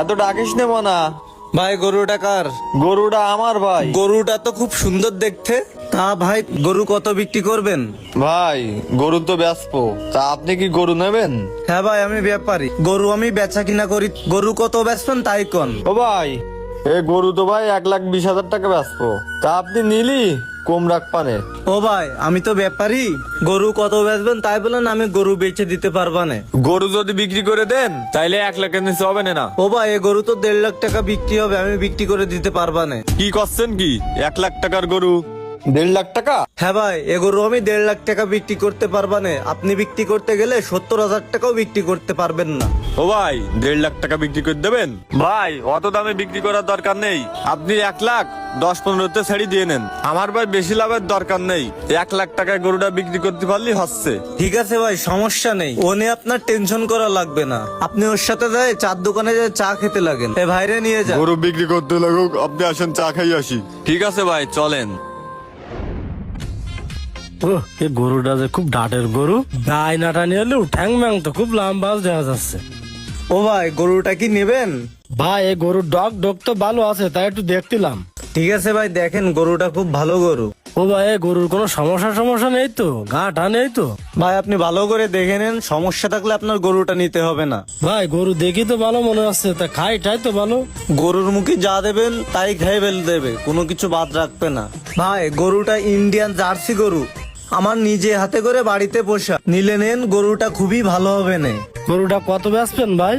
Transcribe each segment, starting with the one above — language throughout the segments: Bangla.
এত ডাকিস নেবো না। ভাই গরুটা কার? গরুটা আমার ভাই। গরুটা তো খুব সুন্দর দেখতে। তা ভাই গরু কত বিক্রি করবেন? ভাই গরু তো ব্যস্ত, তা আপনি কি গরু নেবেন? হ্যাঁ ভাই আমি ব্যাপারী, গরু আমি বেচা কিনা করি। গরু কত বেচবেন তাই কন। ও ভাই, এ গরু তো ভাই 1,20,000 টাকা ব্যস্ত, তা আপনি নিলি কম রাখ পানে। ও ভাই আমি তো ব্যাপারী, গরু কত বেচবেন তাই বলেন, আমি গরু বেচে দিতে পারবা না। গরু যদি বিক্রি করে দেন তাইলে 1 লাখের নিচে হবে না। ও ভাই এ গরু তো 1.5 লাখ টাকা বিক্রি হবে, আমি বিক্রি করে দিতে পারবা না। কি করছেন কি? 1 লাখ টাকার গরু 1.5 লাখ টাকা? হ্যাঁ ভাই এ গরু আমি 1.5 লাখ টাকা বিক্রি করতে পারবা না। আপনি বিক্রি করতে গেলে 70,000 টাকাও বিক্রি করতে পারবেন না। ও ভাই 1.5 লাখ টাকা বিক্রি করে দেবেন? ভাই অত দামে বিক্রি করার দরকার নেই, আপনি 1,10,15,তে ছেড়ে দিয়ে নেন। আমার ভাই বেশি লাভের দরকার নেই, 1 লাখ টাকায় গরুটা বিক্রি করতে পারলেই হচ্ছে। ঠিক আছে ভাই সমস্যা নেই, ও নিয়ে আপনার টেনশন করা লাগবে না। আপনি ওর সাথে যায় চার দোকানে যায় চা খেতে লাগেন, এ ভাইরে নিয়ে যান। গরু বিক্রি করতে লাগুক, আপনি আসেন চা খাই আসি। ঠিক আছে ভাই চলেন। এই গরুটা যে খুব ডাটের গরু, গায়ে নাটা নিয়ে এলেও ঠ্যাং ম্যাং তো খুব লাম্বাজ দেখা যাচ্ছে। ও ভাই গরুটা কি নেবেন? ভাই এই গরুর ডগ তো ভালো আছে, তাই একটু দেখতিলাম। ঠিক আছে ভাই দেখেন, গরুটা খুব ভালো গরু। ও ভাই এই গরুর কোনো সমস্যা নেই তো? গা টা নেই তো? ভাই আপনি ভালো করে দেখে নেন, সমস্যা থাকলে আপনার গরুটা নিতে হবে না। ভাই গরু দেখি তো ভালো মনে হচ্ছে, তা খাই টাই তো ভালো। গরুর মুখে যা দেবেন তাই খেয়ে ফেলে দেবে, কোনো কিছু বাদ রাখবে না। ভাই গরুটা ইন্ডিয়ান জার্সি গরু, আমার নিজে হাতে করে বাড়িতে পোষা। নিলে নেন, গরুটা খুবই ভালো হবে না। গরুটা কত বেচবেন ভাই?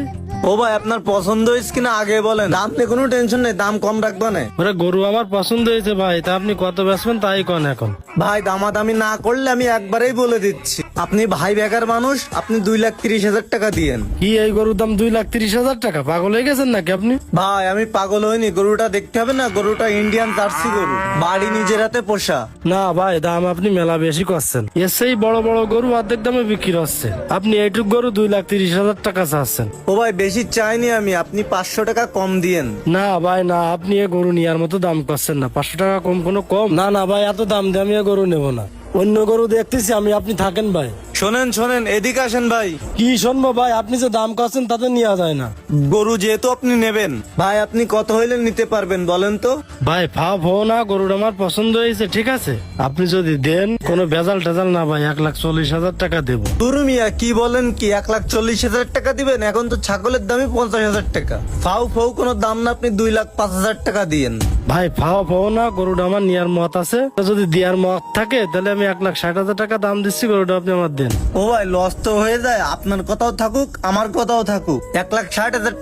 ও ভাই আপনার পছন্দ হয়েছে কিনা আগে বলেন, দাম নিয়ে কোনো টেনশন নেই, দাম কম রাখবা না। ওরে গরু আমার পছন্দ হয়েছে ভাই, তা আপনি কত বেচবেন তাই কন এখন। ভাই দামাদামি না করলে আমি একবারেই বলে দিচ্ছি, আপনি ভাই বেকার মানুষ, আপনি 2,30,000 টাকা দিয়েন। কি এই গরুর দাম 2,30,000 টাকা? পাগল হয়ে গেছেন নাকি আপনি? ভাই আমি পাগল হইনি, গরুটা দেখতে হবে না, গরুটা ইন্ডিয়ান জার্সি গরু, বাড়ি নিজের হাতে পোষা। না ভাই দাম আপনি মেলা বেশি করছেন, এর সেই বড় বড় গরু অর্ধেক দামে বিক্রি হচ্ছে, আপনি এইটুক গরু 2,30,000 টাকা চাচ্ছেন। ও ভাই বেশি চাইনি আমি, আপনি 500 টাকা কম দিয়েন। না ভাই না, আপনি এ গরু নেওয়ার মতো দাম করছেন না। 500 টাকা কম কোনো কম না। না ভাই এত দাম দিয়ে আমি এ গরু নেবো না, অন্য গরু দেখতেছি আমি, আপনি থাকেন ভাই। শোনেন এদিকে আসেন ভাই। কি শুনবো ভাই, আপনি যে দাম করছেন তাতে নেওয়া যায় না। গরু যেহেতু আপনি নেবেন, ভাই আপনি কত হইলে নিতে পারবেন বলেন তো? ভাই ফাও ভো না, গরুটা আমার পছন্দ হয়েছে, ঠিক আছে আপনি যদি দেন, কোনো ভেজাল টেজাল না ভাই, 1,40,000 টাকা দেবো। দুরু মিয়া কি বলেন কি, 1,40,000 টাকা দিবেন? এখন তো ছাগলের দামই 50,000 টাকা। ফাউ ফাউ কোনো দাম না, আপনি 2,05,000 টাকা দিয়েন। ভাই ফাও ফাও না, গরুটা আমার নেওয়ার মত আছে, তা যদি দেওয়ার মত থাকে তাহলে আমি 1,60,000 টাকা দাম দিচ্ছি, গরুটা আপনি আমার দেন। ও ভাই লস তো হয়ে যায়, আপনার কথাও থাকুক আমার কথাও থাকুক, 1,60,000